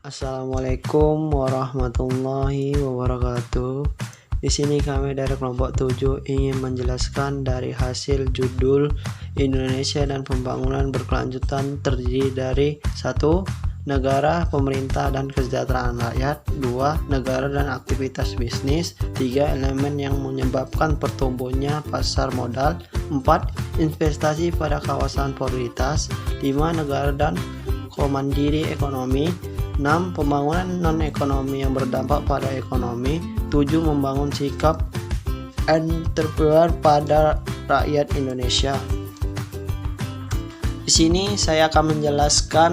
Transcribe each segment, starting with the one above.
Assalamualaikum warahmatullahi wabarakatuh. Di sini kami dari kelompok 7 ingin menjelaskan dari hasil judul Indonesia dan Pembangunan Berkelanjutan terdiri dari 1. Negara, pemerintah, dan kesejahteraan rakyat. 2. Negara dan aktivitas bisnis. 3. Elemen yang menyebabkan pertumbuhannya pasar modal. 4. Investasi pada kawasan prioritas. 5. Negara dan komandiri ekonomi. 6. Pembangunan non-ekonomi yang berdampak pada ekonomi. 7. Membangun sikap entrepreneur pada rakyat Indonesia. Di sini saya akan menjelaskan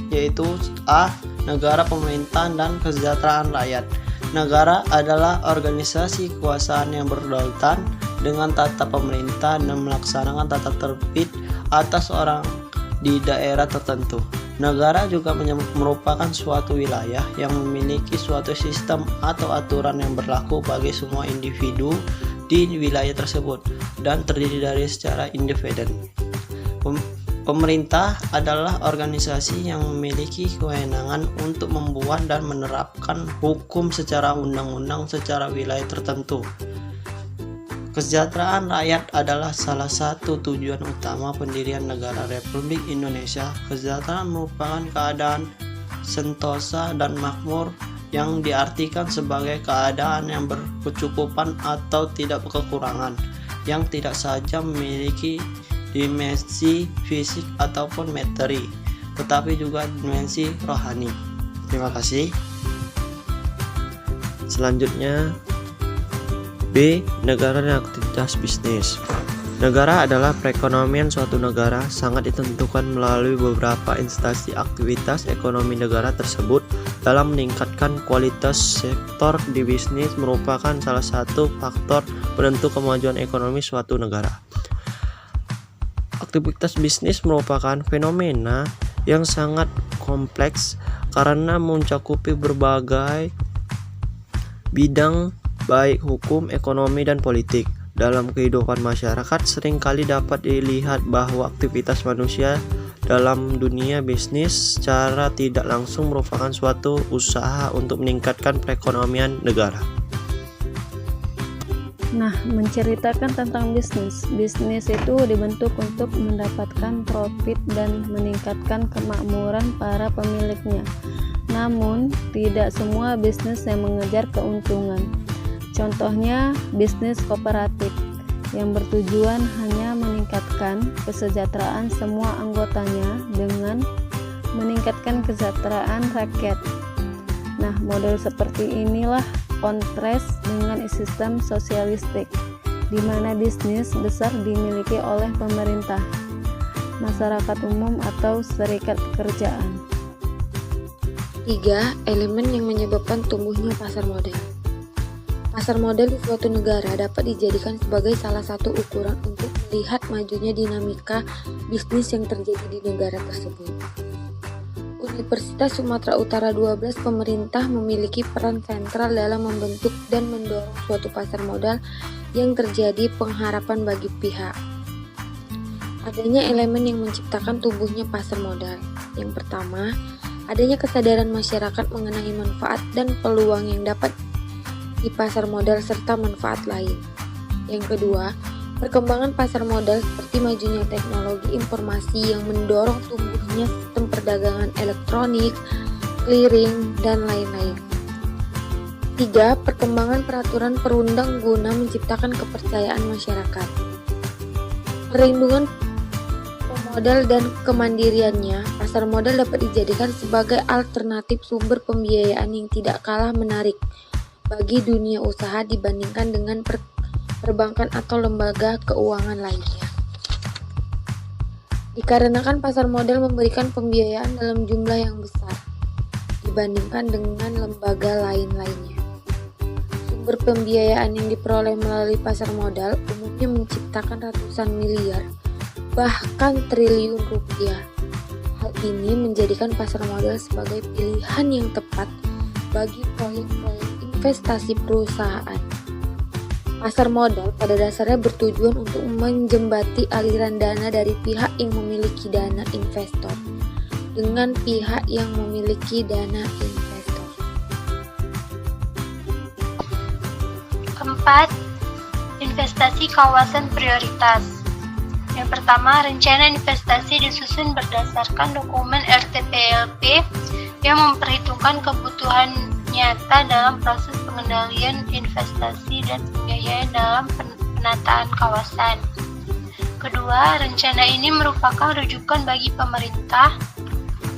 yaitu A. Negara, pemerintahan, dan kesejahteraan rakyat. Negara adalah organisasi kekuasaan yang berkedaulatan dengan tata pemerintah dan melaksanakan tata tertib atas orang di daerah tertentu. Negara juga merupakan suatu wilayah yang memiliki suatu sistem atau aturan yang berlaku bagi semua individu di wilayah tersebut dan terdiri dari secara independen. Pemerintah adalah organisasi yang memiliki kewenangan untuk membuat dan menerapkan hukum secara undang-undang secara wilayah tertentu. Kesejahteraan rakyat adalah salah satu tujuan utama pendirian negara Republik Indonesia. Kesejahteraan merupakan keadaan sentosa dan makmur yang diartikan sebagai keadaan yang berkecukupan atau tidak kekurangan, yang tidak saja memiliki dimensi fisik ataupun materi, tetapi juga dimensi rohani. Terima kasih. Selanjutnya B. Negara dan aktivitas bisnis. Negara adalah perekonomian suatu negara sangat ditentukan melalui beberapa instansi aktivitas ekonomi negara tersebut. Dalam meningkatkan kualitas sektor di bisnis merupakan salah satu faktor penentu kemajuan ekonomi suatu negara. Aktivitas bisnis merupakan fenomena yang sangat kompleks karena mencakupi berbagai bidang baik hukum, ekonomi, dan politik. Dalam kehidupan masyarakat seringkali dapat dilihat bahwa aktivitas manusia dalam dunia bisnis secara tidak langsung merupakan suatu usaha untuk meningkatkan perekonomian negara. Nah, menceritakan tentang bisnis. Bisnis itu dibentuk untuk mendapatkan profit dan meningkatkan kemakmuran para pemiliknya. Namun, tidak semua bisnis yang mengejar keuntungan. Contohnya, bisnis kooperatif yang bertujuan hanya meningkatkan kesejahteraan semua anggotanya dengan meningkatkan kesejahteraan rakyat. Nah, model seperti inilah kontras dengan sistem sosialistik, di mana bisnis besar dimiliki oleh pemerintah, masyarakat umum, atau serikat pekerjaan. 3. Elemen yang menyebabkan tumbuhnya pasar modal. Pasar modal di suatu negara dapat dijadikan sebagai salah satu ukuran untuk melihat majunya dinamika bisnis yang terjadi di negara tersebut. Universitas Sumatera Utara 12 pemerintah memiliki peran sentral dalam membentuk dan mendorong suatu pasar modal yang terjadi pengharapan bagi pihak. Adanya elemen yang menciptakan tumbuhnya pasar modal. Yang pertama, adanya kesadaran masyarakat mengenai manfaat dan peluang yang dapat di pasar modal serta manfaat lain. Yang kedua, perkembangan pasar modal seperti majunya teknologi informasi yang mendorong tumbuhnya sistem perdagangan elektronik, clearing, dan lain-lain. 3. Perkembangan peraturan perundang guna menciptakan kepercayaan masyarakat. Perlindungan pemodal dan kemandiriannya, pasar modal dapat dijadikan sebagai alternatif sumber pembiayaan yang tidak kalah menarik bagi dunia usaha dibandingkan dengan perbankan atau lembaga keuangan lainnya. Dikarenakan pasar modal memberikan pembiayaan dalam jumlah yang besar dibandingkan dengan lembaga lain-lainnya. Sumber pembiayaan yang diperoleh melalui pasar modal umumnya menciptakan ratusan miliar, bahkan triliun rupiah. Hal ini menjadikan pasar modal sebagai pilihan yang tepat bagi proyek-proyek investasi perusahaan. Pasar modal pada dasarnya bertujuan untuk menjembati aliran dana dari pihak yang memiliki dana investor dengan pihak yang memiliki dana investor. Keempat, investasi kawasan prioritas. Yang pertama, rencana investasi disusun berdasarkan dokumen RTPLP yang memperhitungkan kebutuhan nyata dalam proses pengendalian investasi dan pembiayaan dalam penataan kawasan. Kedua, rencana ini merupakan rujukan bagi pemerintah,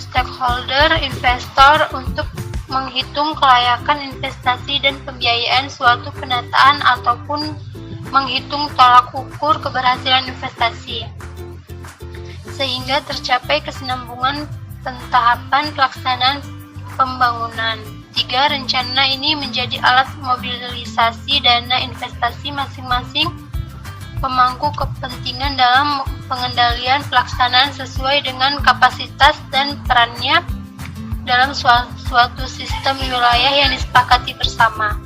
stakeholder, investor untuk menghitung kelayakan investasi dan pembiayaan suatu penataan ataupun menghitung tolak ukur keberhasilan investasi, sehingga tercapai kesinambungan tahapan pelaksanaan pembangunan. Tiga, rencana ini menjadi alat mobilisasi dana investasi masing-masing pemangku kepentingan dalam pengendalian pelaksanaan sesuai dengan kapasitas dan perannya dalam suatu sistem wilayah yang disepakati bersama,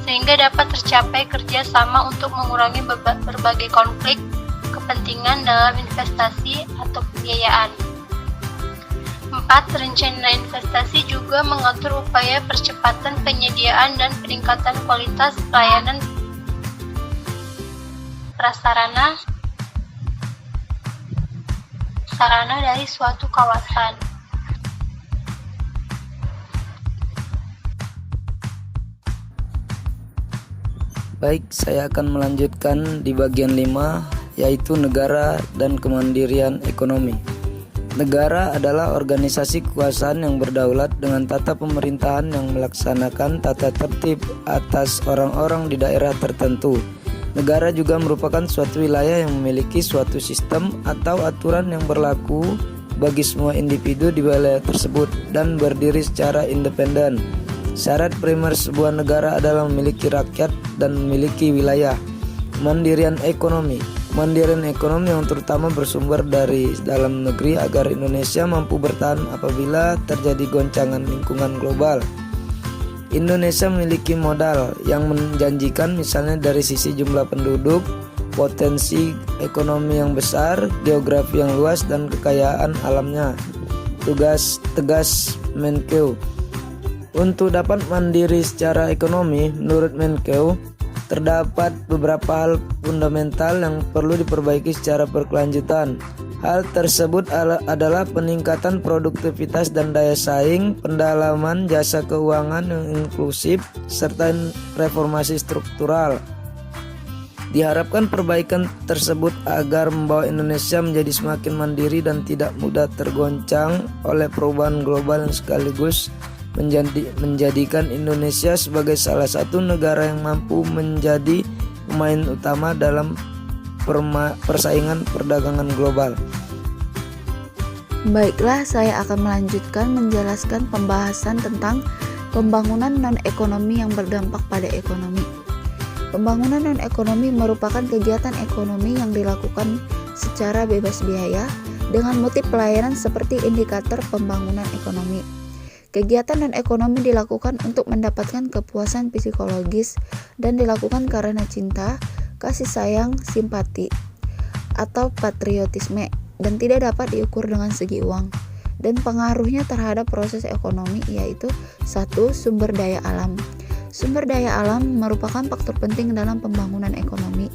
sehingga dapat tercapai kerjasama untuk mengurangi berbagai konflik kepentingan dalam investasi atau pembiayaan. 4. Rencana investasi juga mengatur upaya percepatan penyediaan dan peningkatan kualitas pelayanan prasarana sarana dari suatu kawasan. Baik, saya akan melanjutkan di bagian 5, yaitu negara dan kemandirian ekonomi. Negara adalah organisasi kekuasaan yang berdaulat dengan tata pemerintahan yang melaksanakan tata tertib atas orang-orang di daerah tertentu. Negara juga merupakan suatu wilayah yang memiliki suatu sistem atau aturan yang berlaku bagi semua individu di wilayah tersebut dan berdiri secara independen. Syarat primer sebuah negara adalah memiliki rakyat dan memiliki wilayah. Kemandirian ekonomi. Kemandirian ekonomi yang terutama bersumber dari dalam negeri agar Indonesia mampu bertahan apabila terjadi goncangan lingkungan global. Indonesia memiliki modal yang menjanjikan, misalnya dari sisi jumlah penduduk, potensi ekonomi yang besar, geografi yang luas, dan kekayaan alamnya. Tugas tegas Menkeu. Untuk dapat mandiri secara ekonomi, menurut Menkeu, terdapat beberapa hal fundamental yang perlu diperbaiki secara berkelanjutan. Hal tersebut adalah peningkatan produktivitas dan daya saing, pendalaman jasa keuangan yang inklusif, serta reformasi struktural. Diharapkan perbaikan tersebut agar membawa Indonesia menjadi semakin mandiri dan tidak mudah tergoncang oleh perubahan global yang sekaligus menjadikan Indonesia sebagai salah satu negara yang mampu menjadi pemain utama dalam persaingan perdagangan global. Baiklah, saya akan melanjutkan menjelaskan pembahasan tentang pembangunan non-ekonomi yang berdampak pada ekonomi. Pembangunan non-ekonomi merupakan kegiatan ekonomi yang dilakukan secara bebas biaya dengan motif pelayanan seperti indikator pembangunan ekonomi. Kegiatan non-ekonomi dilakukan untuk mendapatkan kepuasan psikologis dan dilakukan karena cinta, kasih sayang, simpati, atau patriotisme, dan tidak dapat diukur dengan segi uang. Dan pengaruhnya terhadap proses ekonomi yaitu 1. Sumber daya alam. Sumber daya alam merupakan faktor penting dalam pembangunan ekonomi.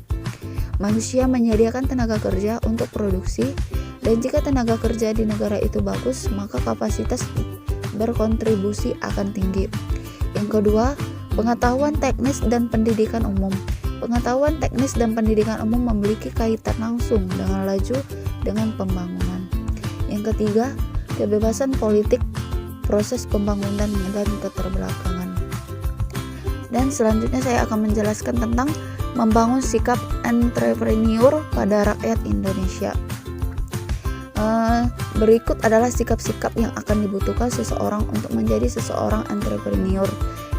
Manusia menyediakan tenaga kerja untuk produksi, dan jika tenaga kerja di negara itu bagus, maka kapasitas berkontribusi akan tinggi. Yang kedua, pengetahuan teknis dan pendidikan umum. Pengetahuan teknis dan pendidikan umum memiliki kaitan langsung dengan laju dengan pembangunan. Yang ketiga, kebebasan politik, proses pembangunan dan keterbelakangan. Dan selanjutnya saya akan menjelaskan tentang membangun sikap entrepreneur pada rakyat Indonesia. Berikut adalah sikap-sikap yang akan dibutuhkan seseorang untuk menjadi seseorang entrepreneur.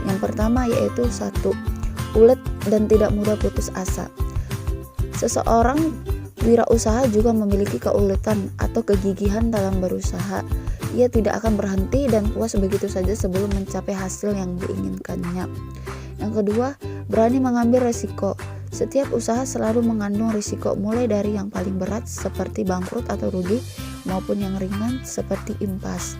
Yang pertama yaitu 1. Ulet dan tidak mudah putus asa. Seseorang wirausaha juga memiliki keuletan atau kegigihan dalam berusaha. Ia tidak akan berhenti dan puas begitu saja sebelum mencapai hasil yang diinginkannya. Yang kedua, berani mengambil resiko. Setiap usaha selalu mengandung risiko, mulai dari yang paling berat seperti bangkrut atau rugi maupun yang ringan seperti impas.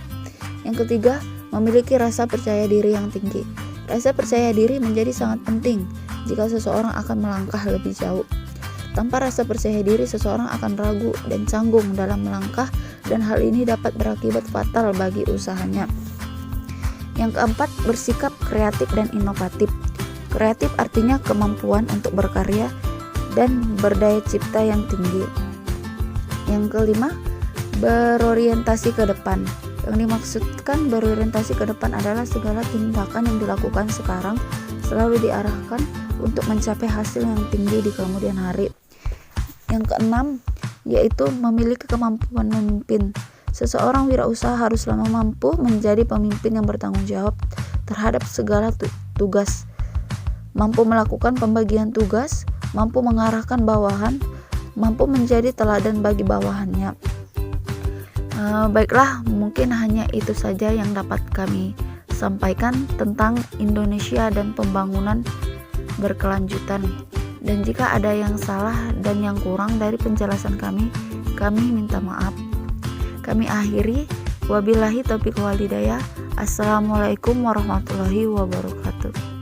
Yang ketiga, memiliki rasa percaya diri yang tinggi. Rasa percaya diri menjadi sangat penting jika seseorang akan melangkah lebih jauh. Tanpa rasa percaya diri, seseorang akan ragu dan canggung dalam melangkah, dan hal ini dapat berakibat fatal bagi usahanya. Yang keempat, bersikap kreatif dan inovatif. Kreatif artinya kemampuan untuk berkarya dan berdaya cipta yang tinggi. Yang kelima, berorientasi ke depan. Yang dimaksudkan berorientasi ke depan adalah segala tindakan yang dilakukan sekarang selalu diarahkan untuk mencapai hasil yang tinggi di kemudian hari. Yang keenam, yaitu memiliki kemampuan memimpin. Seseorang wirausaha haruslah mampu menjadi pemimpin yang bertanggung jawab terhadap segala tugas, mampu melakukan pembagian tugas, mampu mengarahkan bawahan, mampu menjadi teladan bagi bawahannya. Baiklah, mungkin hanya itu saja yang dapat kami sampaikan tentang Indonesia dan pembangunan berkelanjutan. Dan jika ada yang salah dan yang kurang dari penjelasan kami minta maaf. Kami akhiri, wabillahi taufiq wal hidayah. Assalamualaikum warahmatullahi wabarakatuh.